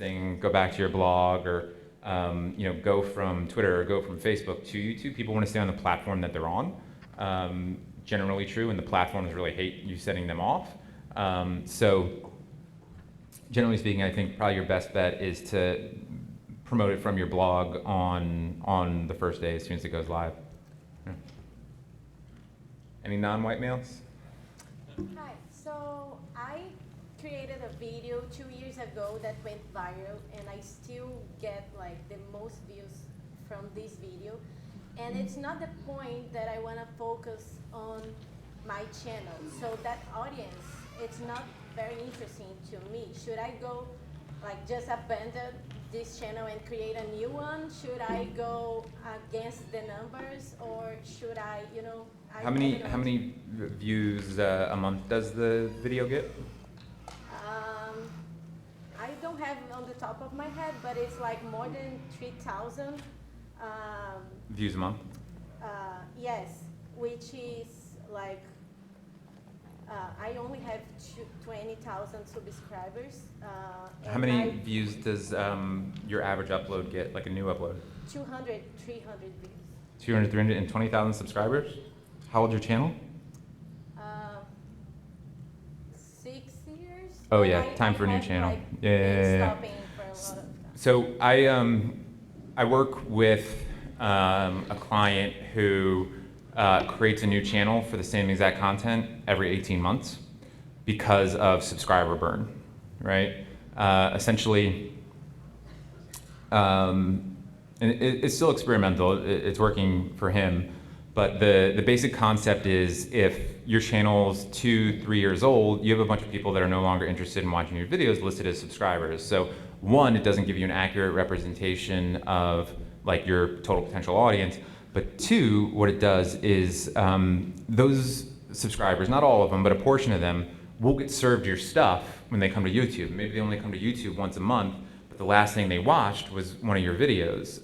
thing, go back to your blog, or go from Twitter or go from Facebook to YouTube. People want to stay on the platform that they're on. Generally true, and the platforms really hate you setting them off. So generally speaking, I think probably your best bet is to promote it from your blog on the first day as soon as it goes live. Yeah. Any non-white males? Hi, so I created a video 2 years ago that went viral, and I still get like the most views from this video. And it's not the point that I want to focus on my channel. So that audience, it's not very interesting to me. Should I go like just abandon this channel and create a new one? Should I go against the numbers, or should I, How many views a month does the video get? I don't have it on the top of my head, but it's like more than 3,000 views a month? Yes, which is like, I only have 20,000 subscribers. How many views does your average upload get, like a new upload? 200, 300 views. 200, 300, and 20,000 subscribers? How old's your channel? 6 years. Oh yeah, time for a new channel. Like, yeah. Stopping for a lot of time. So I work with a client who creates a new channel for the same exact content every 18 months because of subscriber burn, right? Essentially, and it's still experimental, it's working for him, but the basic concept is if your channel's 2-3 years old, you have a bunch of people that are no longer interested in watching your videos listed as subscribers. So one, it doesn't give you an accurate representation of like your total potential audience, but two, what it does is those subscribers, not all of them, but a portion of them, will get served your stuff when they come to YouTube. Maybe they only come to YouTube once a month, but the last thing they watched was one of your videos.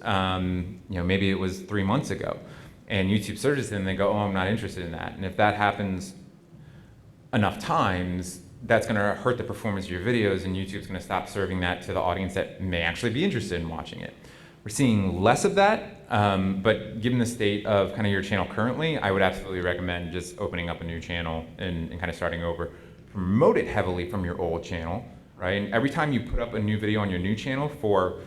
Maybe it was 3 months ago. And YouTube searches them and they go, oh, I'm not interested in that. And if that happens enough times, that's gonna hurt the performance of your videos, and YouTube's gonna stop serving that to the audience that may actually be interested in watching it. We're seeing less of that, but given the state of kind of your channel currently, I would absolutely recommend just opening up a new channel and kind of starting over. Promote it heavily from your old channel, right? And every time you put up a new video on your new channel for,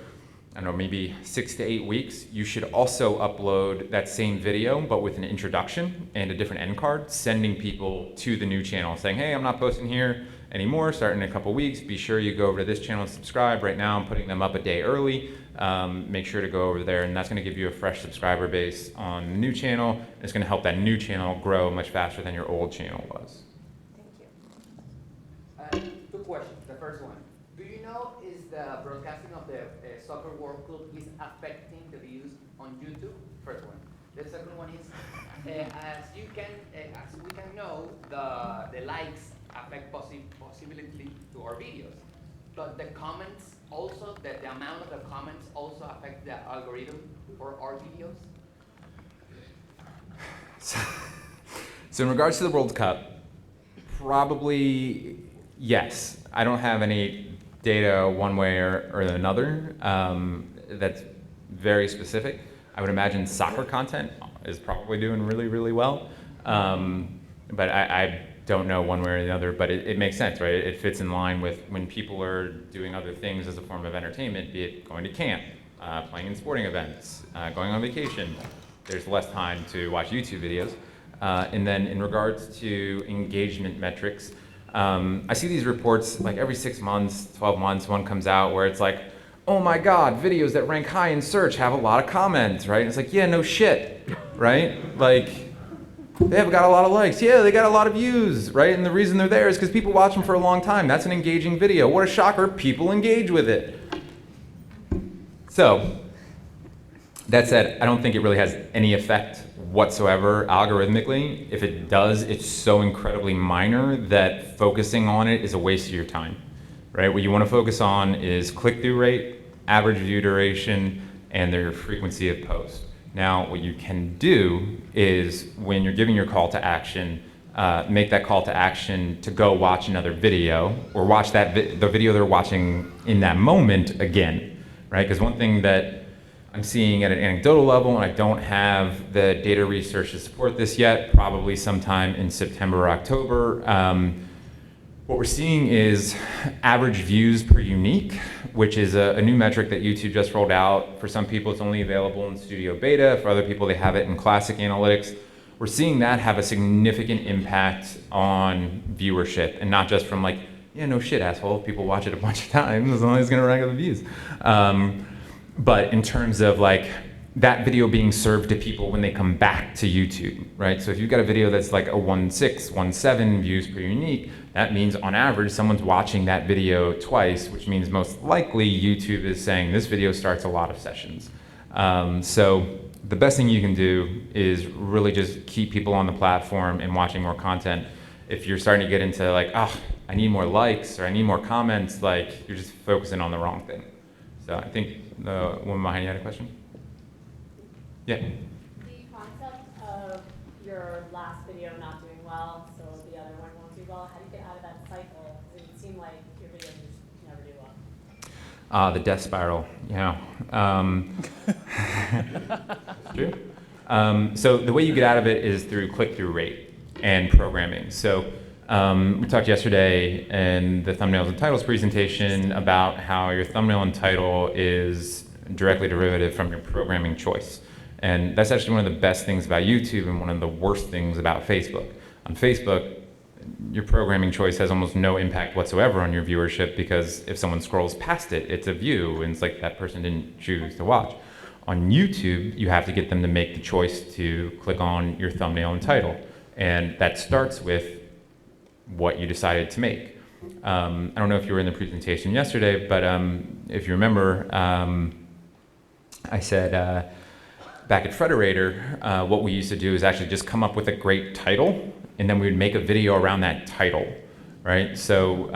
I don't know, maybe 6 to 8 weeks, you should also upload that same video, but with an introduction and a different end card, sending people to the new channel saying, hey, I'm not posting here anymore, starting in a couple weeks. Be sure you go over to this channel and subscribe. Right now I'm putting them up a day early. Make sure to go over there, and that's gonna give you a fresh subscriber base on the new channel. It's gonna help that new channel grow much faster than your old channel was. Thank you. 2 questions. The first one, do you know is the broadcasting of the Soccer World Cup is affecting the views on YouTube? First one. The second one is, as we can know, the likes affect possibility to our videos. But the comments also, the amount of the comments also affect the algorithm for our videos? So in regards to the World Cup, probably yes. I don't have any data one way or another that's very specific. I would imagine soccer content is probably doing really, really well. But I don't know one way or the other, but it makes sense, right? It fits in line with when people are doing other things as a form of entertainment, be it going to camp, playing in sporting events, going on vacation. There's less time to watch YouTube videos. And then in regards to engagement metrics, I see these reports like every 6 months, 12 months, one comes out where it's like, oh my God, videos that rank high in search have a lot of comments, right? And it's like, yeah, no shit, right? Like, they have got a lot of likes. Yeah, they got a lot of views, right? And the reason they're there is because people watch them for a long time. That's an engaging video. What a shocker, people engage with it. So, that said, I don't think it really has any effect whatsoever algorithmically. If it does, it's so incredibly minor that focusing on it is a waste of your time, right? What you want to focus on is click-through rate, average view duration, and their frequency of post. Now, what you can do is when you're giving your call to action, make that call to action to go watch another video or watch the video they're watching in that moment again, right? Because one thing that I'm seeing at an anecdotal level, and I don't have the data research to support this yet, probably sometime in September or October, what we're seeing is average views per unique, which is a new metric that YouTube just rolled out. For some people, it's only available in Studio Beta. For other people, they have it in Classic Analytics. We're seeing that have a significant impact on viewership, and not just from like, yeah, no shit, asshole, if people watch it a bunch of times, as long as it's gonna rank up the views. But in terms of like that video being served to people when they come back to YouTube, right? So if you've got a video that's like a 1.6, 1.7 views per unique, that means on average, someone's watching that video twice, which means most likely YouTube is saying this video starts a lot of sessions. So the best thing you can do is really just keep people on the platform and watching more content. If you're starting to get into like, oh, I need more likes or I need more comments, like you're just focusing on the wrong thing. So I think the woman behind you had a question? Yeah. The concept of your last video not doing well, so the other one won't do well, how do you get out of that cycle? It would seem like your videos just never do well. The death spiral, yeah. True. So the way you get out of it is through click-through rate and programming. So we talked yesterday in the thumbnails and titles presentation about how your thumbnail and title is directly derivative from your programming choice. And that's actually one of the best things about YouTube and one of the worst things about Facebook. On Facebook, your programming choice has almost no impact whatsoever on your viewership, because if someone scrolls past it, it's a view, and it's like that person didn't choose to watch. On YouTube, you have to get them to make the choice to click on your thumbnail and title. And that starts with what you decided to make. I don't know if you were in the presentation yesterday, but if you remember, I said, back at Frederator, what we used to do is actually just come up with a great title, and then we would make a video around that title, right? So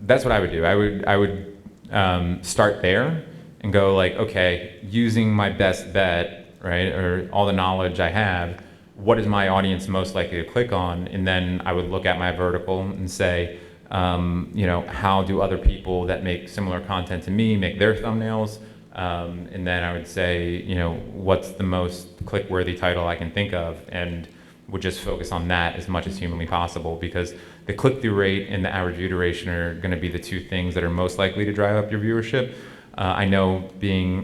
that's what I would do. I would start there and go like, okay, using my best bet, right, or all the knowledge I have, what is my audience most likely to click on? And then I would look at my vertical and say, you know, how do other people that make similar content to me make their thumbnails? And then I would say, you know, what's the most click-worthy title I can think of, and would just focus on that as much as humanly possible, because the click-through rate and the average view duration are going to be the two things that are most likely to drive up your viewership. I know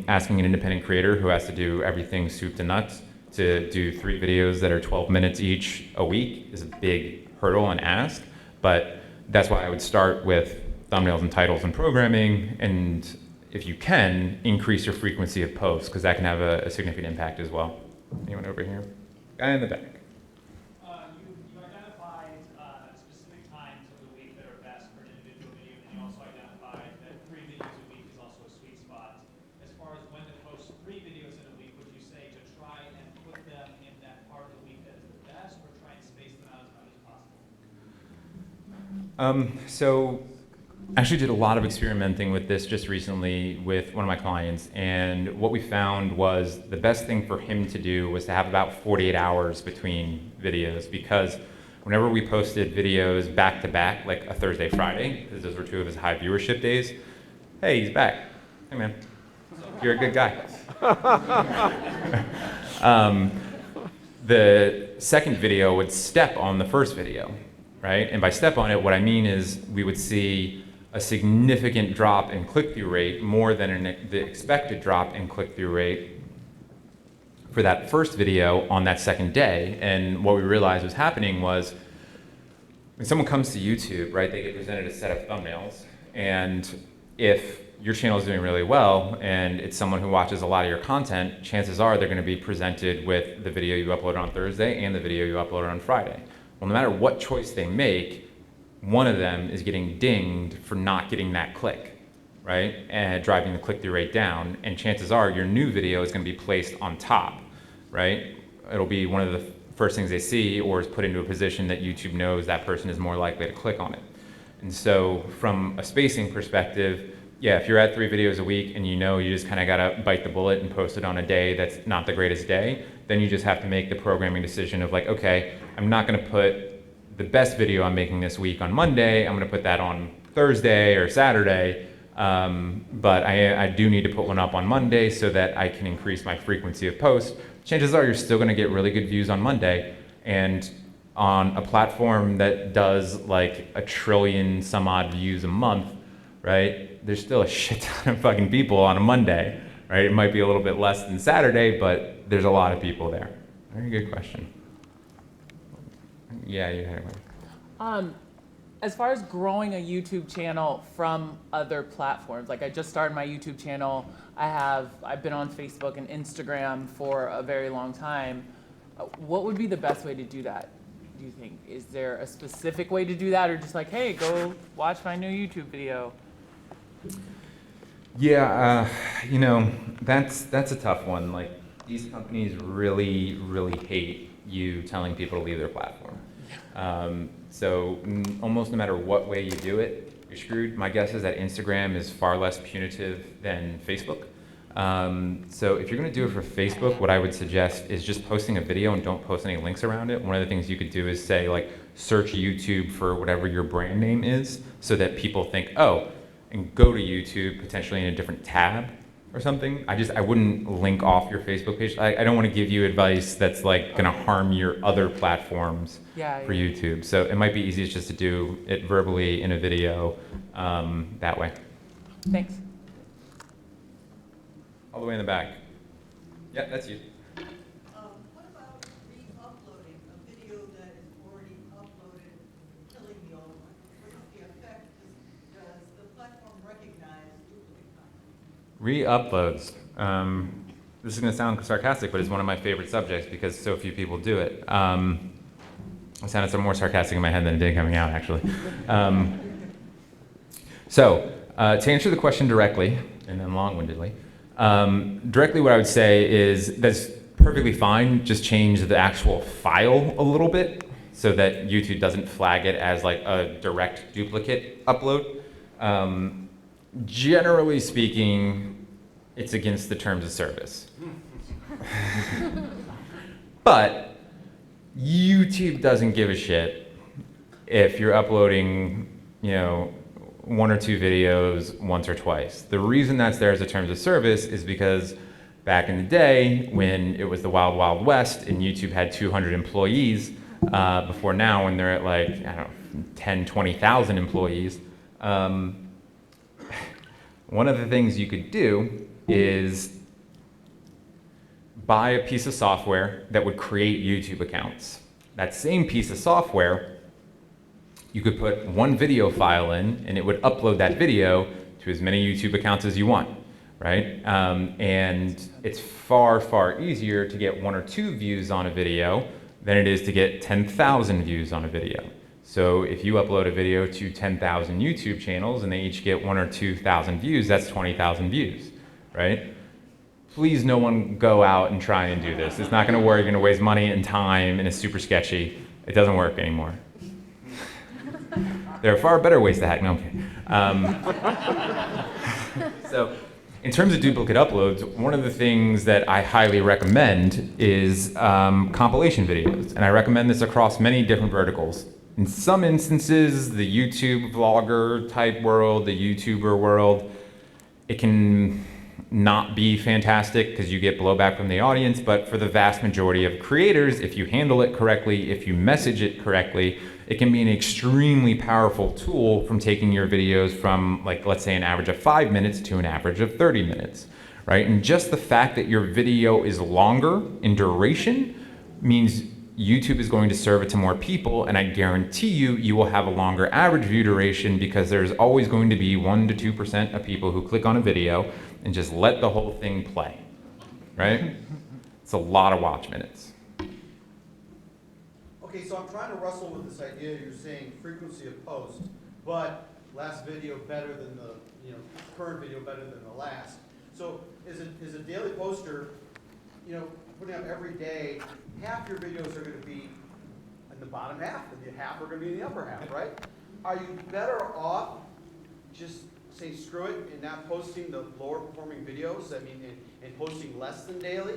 asking an independent creator who has to do everything soup to nuts to do 3 videos that are 12 minutes each a week is a big hurdle and ask, but that's why I would start with thumbnails and titles and programming, and if you can, increase your frequency of posts, because that can have a significant impact as well. Anyone over here? Guy in the back. You identified specific times of the week that are best for an individual video, and you also identified that 3 videos a week is also a sweet spot. As far as when to post 3 videos in a week, would you say to try and put them in that part of the week that is the best, or try and space them out as much as possible? So I actually did a lot of experimenting with this just recently with one of my clients, and what we found was the best thing for him to do was to have about 48 hours between videos, because whenever we posted videos back to back, like a Thursday, Friday, because those were 2 of his high viewership days, hey, he's back. Hey man, you're a good guy. The second video would step on the first video, right? And by step on it, what I mean is we would see a significant drop in click-through rate, more than the expected drop in click-through rate for that first video on that second day. And what we realized was happening was when someone comes to YouTube, right, they get presented a set of thumbnails, and if your channel is doing really well and it's someone who watches a lot of your content, chances are they're going to be presented with the video you uploaded on Thursday and the video you uploaded on Friday. Well, no matter what choice they make, one of them is getting dinged for not getting that click, right? And driving the click-through rate down. And chances are your new video is going to be placed on top, right? It'll be one of the first things they see, or is put into a position that YouTube knows that person is more likely to click on it. And so from a spacing perspective, yeah, if you're at 3 videos a week and you know you just kind of got to bite the bullet and post it on a day that's not the greatest day, then you just have to make the programming decision of like, okay, I'm not going to put the best video I'm making this week on Monday, I'm gonna put that on Thursday or Saturday. But I do need to put one up on Monday so that I can increase my frequency of post. Chances are you're still gonna get really good views on Monday, and on a platform that does like 1 trillion some odd views a month, right? There's still a shit ton of fucking people on a Monday, right? It might be a little bit less than Saturday, but there's a lot of people there. Very good question. Yeah, you had one. As far as growing a YouTube channel from other platforms, like I just started my YouTube channel. I've been on Facebook and Instagram for a very long time. What would be the best way to do that, do you think? Is there a specific way to do that, or just like, hey, go watch my new YouTube video? Yeah, you know, that's a tough one. Like, these companies really, really hate you telling people to leave their platform. So almost no matter what way you do it, you're screwed. My guess is that Instagram is far less punitive than Facebook. So if you're gonna do it for Facebook, what I would suggest is just posting a video and don't post any links around it. One of the things you could do is say, like, search YouTube for whatever your brand name is, so that people think, oh, and go to YouTube potentially in a different tab or something. I wouldn't link off your Facebook page. I don't want to give you advice that's like gonna harm your other platforms for YouTube. So it might be easiest just to do it verbally in a video that way. Thanks. All the way in the back. Yeah, that's you. What about re-uploading a video that is already uploaded, killing the old one? What is the effect? Does the platform recognize duplicate content? Re-uploads. This is going to sound sarcastic, but it's one of my favorite subjects because so few people do it. It sounded more sarcastic in my head than it did coming out, actually. So, to answer the question directly, and then long-windedly, directly what I would say is that's perfectly fine. Just change the actual file a little bit so that YouTube doesn't flag it as like a direct duplicate upload. Generally speaking, it's against the terms of service. But YouTube doesn't give a shit if you're uploading, you know, 1 or 2 videos once or twice. The reason that's there as a terms of service is because back in the day when it was the wild, wild west and YouTube had 200 employees, before now when they're at like, I don't know, 10, 20,000 employees, one of the things you could do is buy a piece of software that would create YouTube accounts. That same piece of software, you could put one video file in and it would upload that video to as many YouTube accounts as you want, right? And it's far, far easier to get 1 or 2 views on a video than it is to get 10,000 views on a video. So if you upload a video to 10,000 YouTube channels and they each get 1,000 or 2,000 views, that's 20,000 views, right? Please no one go out and try and do this. It's not gonna work, you're gonna waste money and time and it's super sketchy. It doesn't work anymore. There are far better ways to hack, no, okay. So in terms of duplicate uploads, one of the things that I highly recommend is compilation videos. And I recommend this across many different verticals. In some instances, the YouTube vlogger type world, the YouTuber world, it can not be fantastic because you get blowback from the audience, but for the vast majority of creators, if you handle it correctly, if you message it correctly, it can be an extremely powerful tool from taking your videos from, like, let's say an average of 5 minutes to an average of 30 minutes, right? And just the fact that your video is longer in duration means YouTube is going to serve it to more people, and I guarantee you, you will have a longer average view duration because there's always going to be 1 to 2% of people who click on a video and just let the whole thing play, right? It's a lot of watch minutes. Okay, so I'm trying to wrestle with this idea. You're saying frequency of post, but last video better than the, current video better than the last. So as a daily poster, putting up every day, half your videos are going to be in the bottom half, and the half are going to be in the upper half, right? Are you better off just say screw it and not posting the lower performing videos? I mean, and posting less than daily,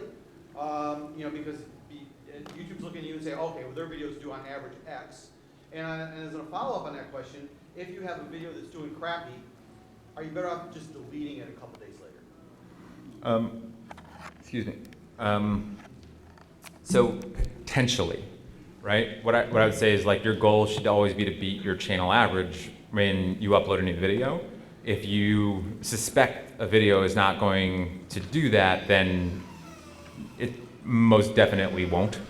because YouTube's looking at you and say, okay, well their videos do on average X, And as a follow-up on that question, if you have a video that's doing crappy, are you better off just deleting it a couple days later? Excuse me. So potentially, right? What I would say is like your goal should always be to beat your channel average when you upload a new video. If you suspect a video is not going to do that, then it most definitely won't,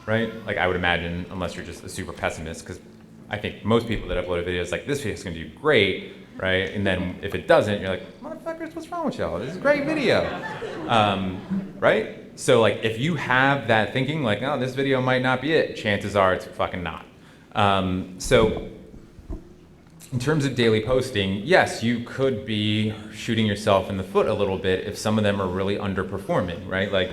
right? Like I would imagine, unless you're just a super pessimist, because I think most people that upload a video is like, this video is going to do great, right? And then if it doesn't, you're like, motherfuckers, what's wrong with y'all? This is a great video, right? So like, if you have that thinking, like, oh, this video might not be it, chances are it's fucking not. So in terms of daily posting, yes, you could be shooting yourself in the foot a little bit if some of them are really underperforming, right? Like,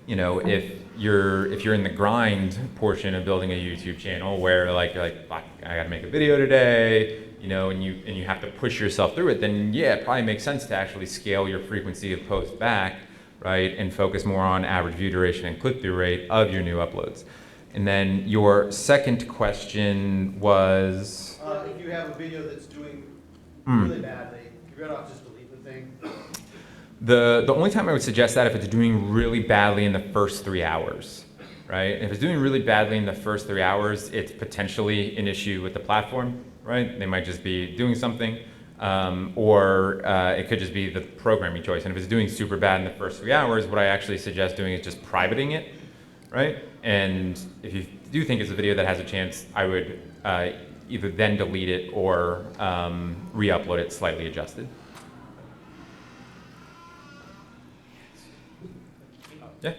you know, if you're in the grind portion of building a YouTube channel where like you're like, fuck, I gotta make a video today, you know, and you have to push yourself through it, then yeah, it probably makes sense to actually scale your frequency of posts back, right, and focus more on average view duration and click-through rate of your new uploads. And then your second question was, If you have a video that's doing really badly, you're better off just delete the thing. the only time I would suggest that if it's doing really badly in the first 3 hours, right? If it's doing really badly in the first 3 hours, it's potentially an issue with the platform, right? They might just be doing something, or it could just be the programming choice. And if it's doing super bad in the first 3 hours, what I actually suggest doing is just privating it, right? And if you do think it's a video that has a chance, I would either then delete it or re-upload it slightly adjusted. Yeah.